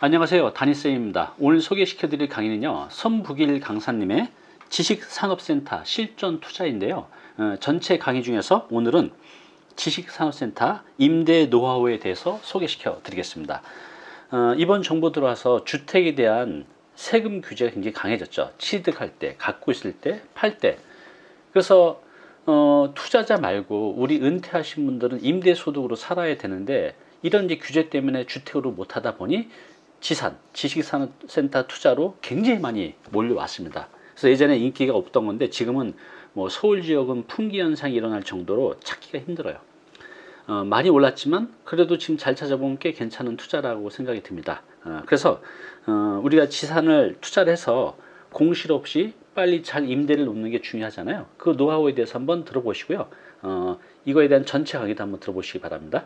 안녕하세요, 다니쌤입니다. 오늘 소개시켜드릴 강의는요, 선북일 강사님의 지식산업센터 실전 투자인데요. 전체 강의 중에서 오늘은 지식산업센터 임대 노하우에 대해서 소개시켜 드리겠습니다. 이번 정부 들어와서 주택에 대한 세금 규제가 굉장히 강해졌죠. 취득할 때, 갖고 있을 때, 팔 때. 그래서 투자자 말고 우리 은퇴하신 분들은 임대소득으로 살아야 되는데, 이런 이제 규제 때문에 주택으로 못하다 보니 지식산업센터 투자로 굉장히 많이 몰려왔습니다. 그래서 예전에 인기가 없던 건데 지금은 뭐 서울 지역은 품귀 현상이 일어날 정도로 찾기가 힘들어요. 많이 올랐지만 그래도 지금 잘 찾아보면 꽤 괜찮은 투자라고 생각이 듭니다. 그래서 우리가 지산을 투자를 해서 공실 없이 빨리 잘 임대를 놓는 게 중요하잖아요. 그 노하우에 대해서 한번 들어보시고요. 이거에 대한 전체 강의도 한번 들어보시기 바랍니다.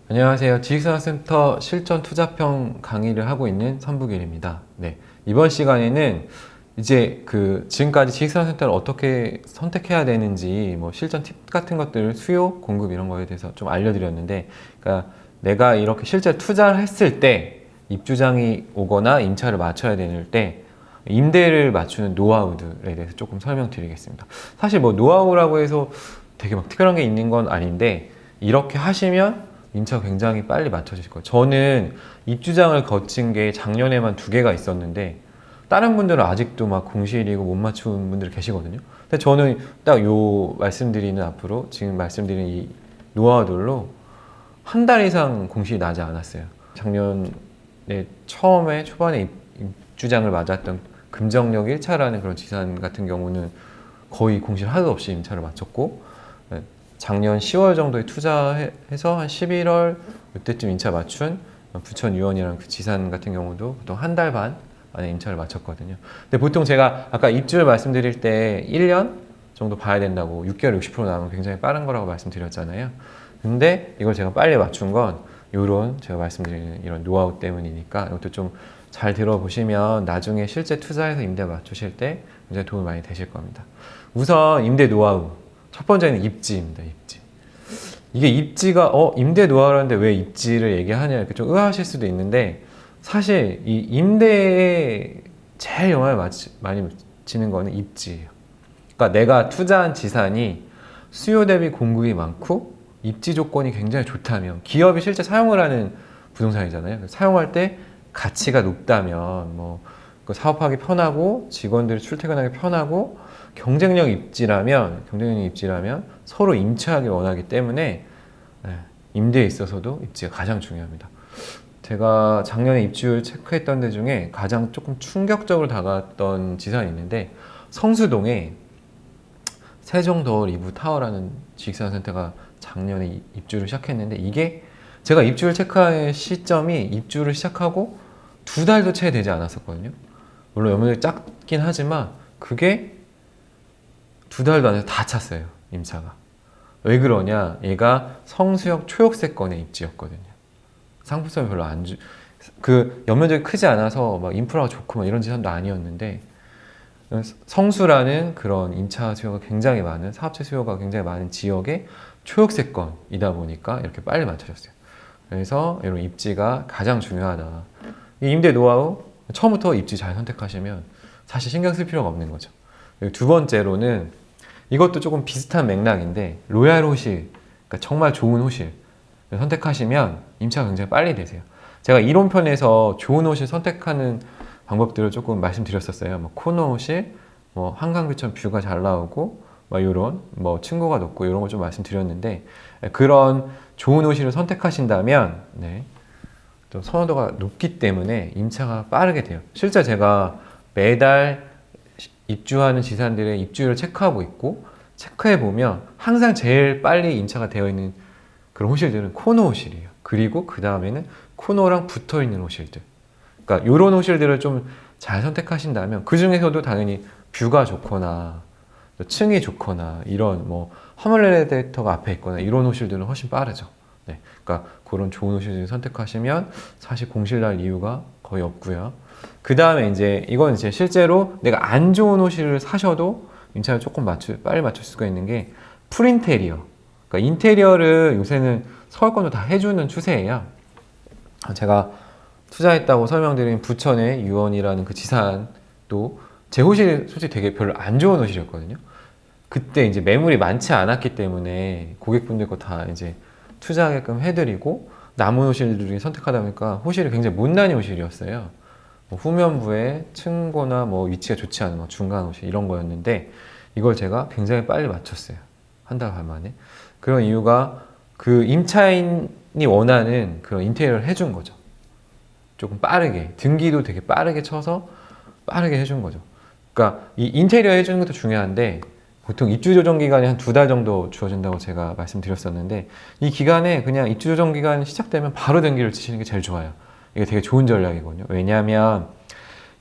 안녕하세요. 지식산업센터 실전 투자평 강의를 하고 있는 선북일입니다. 네, 이번 시간에는 이제 지금까지 지식산업센터를 어떻게 선택해야 되는지 뭐 실전 팁 같은 것들, 수요, 공급 이런 거에 대해서 좀 알려드렸는데, 그러니까 내가 이렇게 실제 투자를 했을 때 입주장이 오거나 임차를 맞춰야 될 때 임대를 맞추는 노하우들에 대해서 조금 설명드리겠습니다. 사실 뭐 노하우라고 해서 되게 막 특별한 게 있는 건 아닌데, 이렇게 하시면 임차가 굉장히 빨리 맞춰질 거예요. 저는 입주장을 거친 게 작년에만 2개가 있었는데 다른 분들은 아직도 막 공실이고 못 맞춘 분들이 계시거든요. 근데 저는 딱 요 말씀드리는, 앞으로 지금 말씀드리는 이 노하우들로 한 달 이상 공실이 나지 않았어요. 작년에 처음에 초반에 입주장을 맞았던 금정역 1차라는 그런 지산 같은 경우는 거의 공실 하나도 없이 임차를 마쳤고, 작년 10월 정도에 투자해서 한 11월 이때쯤 임차 맞춘 부천 유원이라는 그 지산 같은 경우도 보통 한 달 반 안에 임차를 마쳤거든요. 근데 보통 제가 아까 입주를 말씀드릴 때 1년 정도 봐야 된다고, 6개월 60% 나오면 굉장히 빠른 거라고 말씀드렸잖아요. 근데 이걸 제가 빨리 맞춘 건 요런 제가 말씀드리는 이런 노하우 때문이니까, 이것도 좀 잘 들어보시면 나중에 실제 투자해서 임대 맞추실 때 굉장히 도움이 많이 되실 겁니다. 우선 임대 노하우 첫 번째는 입지입니다. 입지. 이게 입지가 임대 노하우라는데 왜 입지를 얘기하냐 이렇게 좀 의아하실 수도 있는데, 사실 이 임대에 제일 영향을 많이 미치는 거는 입지예요. 그러니까 내가 투자한 지산이 수요 대비 공급이 많고 입지 조건이 굉장히 좋다면, 기업이 실제 사용을 하는 부동산이잖아요. 사용할 때 가치가 높다면, 뭐 사업하기 편하고 직원들이 출퇴근하기 편하고 경쟁력 입지라면 서로 임차하기 원하기 때문에 임대에 있어서도 입지가 가장 중요합니다. 제가 작년에 입주율 체크했던 데 중에 가장 조금 충격적으로 다가왔던 지산이 있는데, 성수동에 세종더 리브 타워라는 지식산업센터가 작년에 입주를 시작했는데, 이게 제가 입주를 체크한 시점이 입주를 시작하고 2달도 채 되지 않았었거든요. 물론 연면적이 작긴 하지만 그게 2달도 안 해서 다 찼어요, 임차가. 왜 그러냐? 얘가 성수역 초역세권의 입지였거든요. 상품성이 별로 연면적이 크지 않아서 막 인프라가 좋고 막 이런 지산도 아니었는데, 성수라는 그런 임차 수요가 굉장히 많은, 사업체 수요가 굉장히 많은 지역의 초역세권이다 보니까 이렇게 빨리 맞춰졌어요. 그래서 이런 입지가 가장 중요하다. 이 임대 노하우, 처음부터 입지 잘 선택하시면 사실 신경 쓸 필요가 없는 거죠. 그리고 두 번째로는, 이것도 조금 비슷한 맥락인데, 로얄 호실, 그러니까 정말 좋은 호실 선택하시면 임차가 굉장히 빨리 되세요. 제가 이론편에서 좋은 호실 선택하는 방법들을 조금 말씀드렸었어요. 뭐 코너 호실, 뭐 한강뷰처럼 뷰가 잘 나오고, 이런 층고가 높고 이런 걸 좀 말씀드렸는데, 그런 좋은 호실을 선택하신다면 또 선호도가 높기 때문에 임차가 빠르게 돼요. 실제 제가 매달 입주하는 지산들의 입주율을 체크하고 있고, 체크해보면 항상 제일 빨리 임차가 되어 있는 그런 호실들은 코너 호실이에요. 그리고 그 다음에는 코너랑 붙어 있는 호실들. 그러니까 이런 호실들을 좀 잘 선택하신다면, 그 중에서도 당연히 뷰가 좋거나 층이 좋거나 이런 화물 엘리베이터가 앞에 있거나 이런 호실들은 훨씬 빠르죠. 그러니까 그런 좋은 호실을 선택하시면 사실 공실 날 이유가 거의 없고요. 그 다음에 이건 실제로 내가 안 좋은 호실을 사셔도 임차를 조금 빨리 맞출 수가 있는 게, 풀인테리어. 그러니까 인테리어를 요새는 서울권도 다 해주는 추세예요. 제가 투자했다고 설명드린 부천의 유원이라는 그 지산도 제 호실이 솔직히 되게 별로 안 좋은 호실이었거든요. 그때 이제 매물이 많지 않았기 때문에 고객분들 거 다 이제 투자하게끔 해드리고 남은 호실들 중에 선택하다 보니까 호실이 굉장히 못난이 호실이었어요. 뭐 후면부에 층고나 뭐 위치가 좋지 않은 뭐 중간 호실 이런 거였는데 이걸 제가 굉장히 빨리 맞췄어요. 한 달 반 만에. 그런 이유가 그 임차인이 원하는 그런 인테리어를 해준 거죠. 조금 빠르게 등기도 되게 빠르게 쳐서 빠르게 해준 거죠. 그러니까 이 인테리어 해주는 것도 중요한데 보통 입주 조정 기간이 한 2달 정도 주어진다고 제가 말씀드렸었는데 이 기간에 그냥 입주 조정 기간 시작되면 바로 등기를 치시는 게 제일 좋아요. 이게 되게 좋은 전략이거든요. 왜냐하면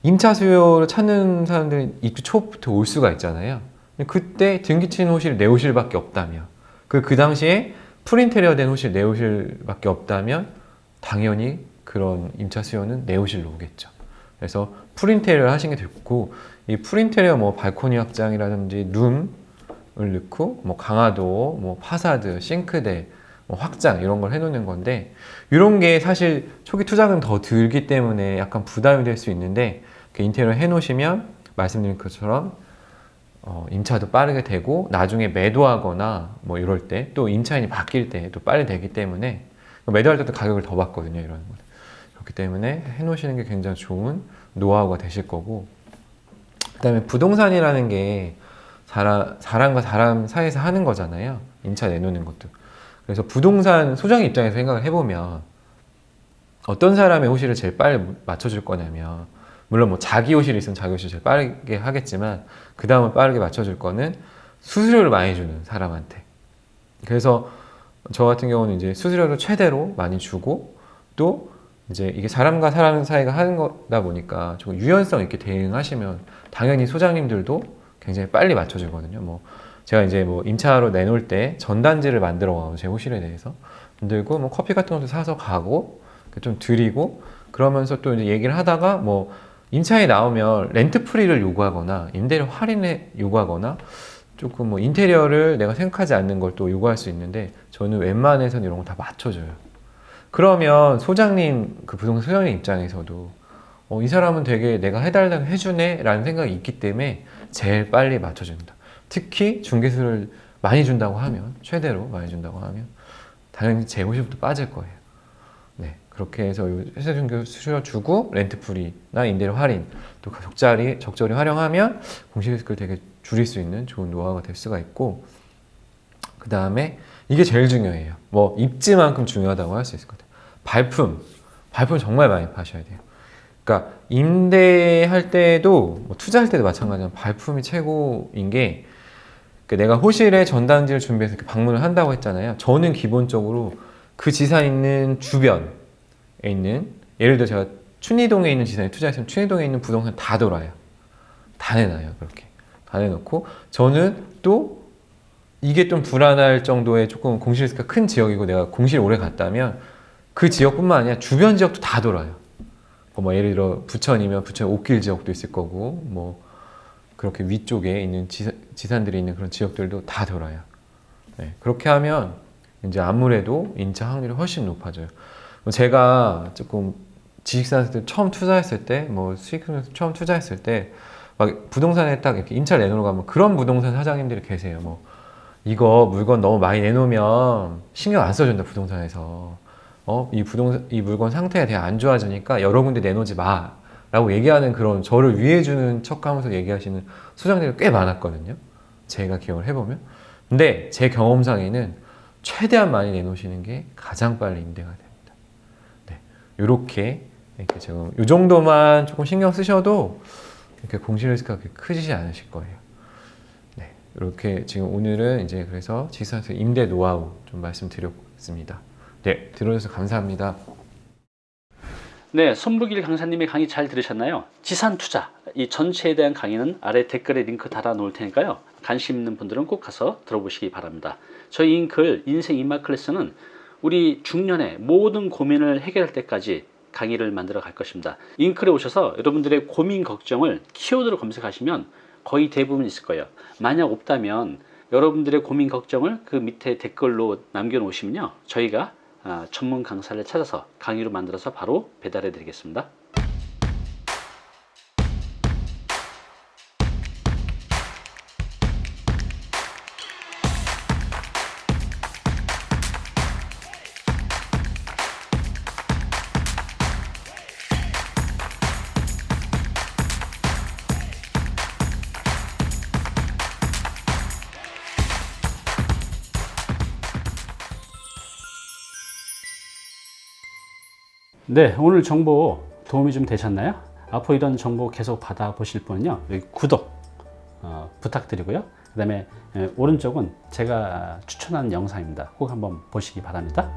임차 수요를 찾는 사람들이 입주 초부터 올 수가 있잖아요. 그때 등기 치는 호실이 내 호실밖에 없다면 그 당시에 풀인테리어 된 호실 내 호실밖에 없다면 당연히 그런 임차 수요는 내 호실로 오겠죠. 그래서 풀인테리어를 하시는 게 좋고 이 풀인테리어 뭐 발코니 확장이라든지 룸을 넣고 뭐 강화도, 뭐 파사드, 싱크대, 뭐 확장 이런 걸 해놓는 건데 이런 게 사실 초기 투자금 더 들기 때문에 약간 부담이 될 수 있는데 인테리어 해놓으시면 말씀드린 것처럼 임차도 빠르게 되고 나중에 매도하거나 뭐 이럴 때 또 임차인이 바뀔 때 또 빨리 되기 때문에 매도할 때도 가격을 더 받거든요. 이런 거. 그렇기 때문에 해놓으시는 게 굉장히 좋은 노하우가 되실 거고 그 다음에 부동산이라는 게 사람과 사람 사이에서 하는 거잖아요. 임차 내놓는 것도. 그래서 부동산 소장 입장에서 생각을 해보면 어떤 사람의 호실을 제일 빨리 맞춰줄 거냐면 물론 뭐 자기 호실이 있으면 자기 호실 제일 빠르게 하겠지만 그 다음을 빠르게 맞춰줄 거는 수수료를 많이 주는 사람한테. 그래서 저 같은 경우는 이제 수수료를 최대로 많이 주고 또 이제 이게 사람과 사람 사이가 하는 거다 보니까 조금 유연성 있게 대응하시면 당연히 소장님들도 굉장히 빨리 맞춰주거든요. 뭐 제가 이제 뭐 임차로 내놓을 때 전단지를 만들어 가고 제 호실에 대해서 만들고 뭐 커피 같은 것도 사서 가고 좀 드리고 그러면서 또 이제 얘기를 하다가 뭐 임차에 나오면 렌트 프리를 요구하거나 임대료 할인을 요구하거나 조금 뭐 인테리어를 내가 생각하지 않는 걸 또 요구할 수 있는데 저는 웬만해서는 이런 거 다 맞춰줘요. 그러면 소장님, 그 부동산 소장님 입장에서도 이 사람은 되게 내가 해달라고 해주네 라는 생각이 있기 때문에 제일 빨리 맞춰줍니다. 특히 중개수를 많이 준다고 하면 최대로 많이 준다고 하면 당연히 제 호실부터 빠질 거예요. 네, 그렇게 해서 회사 중개 수수료 주고 렌트 프리나 임대료 할인 또 적절히 활용하면 공시리스크를 되게 줄일 수 있는 좋은 노하우가 될 수가 있고 그 다음에 이게 제일 중요해요. 뭐 입지만큼 중요하다고 할 수 있을 것 같아요. 발품 정말 많이 파셔야 돼요. 그러니까 임대할 때도 뭐 투자할 때도 마찬가지로 발품이 최고인 게 내가 호실에 전단지를 준비해서 이렇게 방문을 한다고 했잖아요. 저는 기본적으로 그 지산 있는 주변에 있는 예를 들어 제가 춘희동에 있는 지산에 투자했으면 춘희동에 있는 부동산 다 돌아요. 다 내놔요. 그렇게 다 내놓고 저는 또 이게 좀 불안할 정도의 조금 공실 리스크가 큰 지역이고 내가 공실 오래 갔다면 그 지역뿐만 아니라 주변 지역도 다 돌아요. 뭐 예를 들어 부천이면 부천 옥길 지역도 있을 거고 뭐 그렇게 위쪽에 있는 지산들이 있는 그런 지역들도 다 돌아요. 네, 그렇게 하면 이제 아무래도 임차 확률이 훨씬 높아져요. 제가 조금 지식산한테 처음 투자했을 때, 뭐 수익금에서 처음 투자했을 때, 막 부동산에 딱 이렇게 임차를 내놓으러 가면 그런 부동산 사장님들이 계세요. 뭐 이거 물건 너무 많이 내놓으면 신경 안 써준다 부동산에서. 이 물건 상태가 되게 안 좋아지니까 여러 군데 내놓지 마. 라고 얘기하는 그런 저를 위해주는 척하면서 얘기하시는 소장들이 꽤 많았거든요. 제가 기억을 해보면. 근데 제 경험상에는 최대한 많이 내놓으시는 게 가장 빨리 임대가 됩니다. 네, 이렇게 지금 이 정도만 조금 신경 쓰셔도 이렇게 공실 리스크가 그렇게 크지 않으실 거예요. 네, 이렇게 지금 오늘은 이제 그래서 지산에서 임대 노하우 좀 말씀드렸습니다. 네, 들어주셔서 감사합니다. 네, 손북일 강사님의 강의 잘 들으셨나요? 지산 투자 이 전체에 대한 강의는 아래 댓글에 링크 달아 놓을 테니까요. 관심 있는 분들은 꼭 가서 들어보시기 바랍니다. 저희 잉클 인생 인마 클래스는 우리 중년의 모든 고민을 해결할 때까지 강의를 만들어 갈 것입니다. 잉클에 오셔서 여러분들의 고민 걱정을 키워드로 검색하시면 거의 대부분 있을 거예요. 만약 없다면 여러분들의 고민 걱정을 그 밑에 댓글로 남겨놓으시면요, 저희가 전문 강사를 찾아서 강의로 만들어서 바로 배달해 드리겠습니다. 네, 오늘 정보 도움이 좀 되셨나요? 앞으로 이런 정보 계속 받아보실 분은요, 여기 구독 부탁드리고요. 그 다음에 오른쪽은 제가 추천하는 영상입니다. 꼭 한번 보시기 바랍니다.